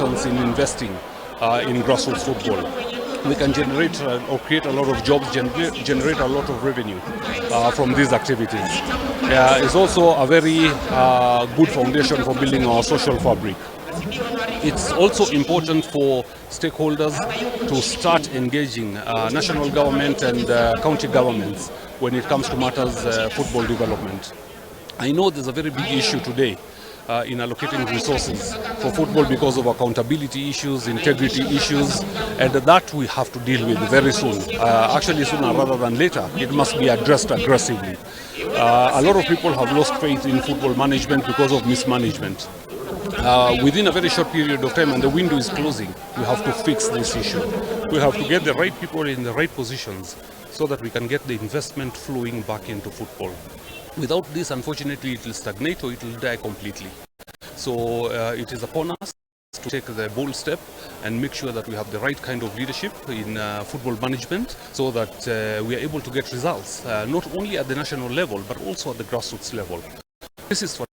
importance in investing in grassroots football. We can generate or create a lot of jobs, generate a lot of revenue from these activities. It's also a very good foundation for building our social fabric. It's also important for stakeholders to start engaging national government and county governments when it comes to matters football development. I know there's a very big issue today in allocating resources for football because of accountability issues, integrity issues, and that we have to deal with very soon. Actually sooner rather than later. It must be addressed aggressively. A lot of people have lost faith in football management because of mismanagement. Within a very short period of time, and the window is closing, we have to fix this issue. We have to get the right people in the right positions so that we can get the investment flowing back into football. Without this, unfortunately, it will stagnate or it will die completely. So it is upon us to take the bold step and make sure that we have the right kind of leadership in football management so that we are able to get results, not only at the national level, but also at the grassroots level. This is for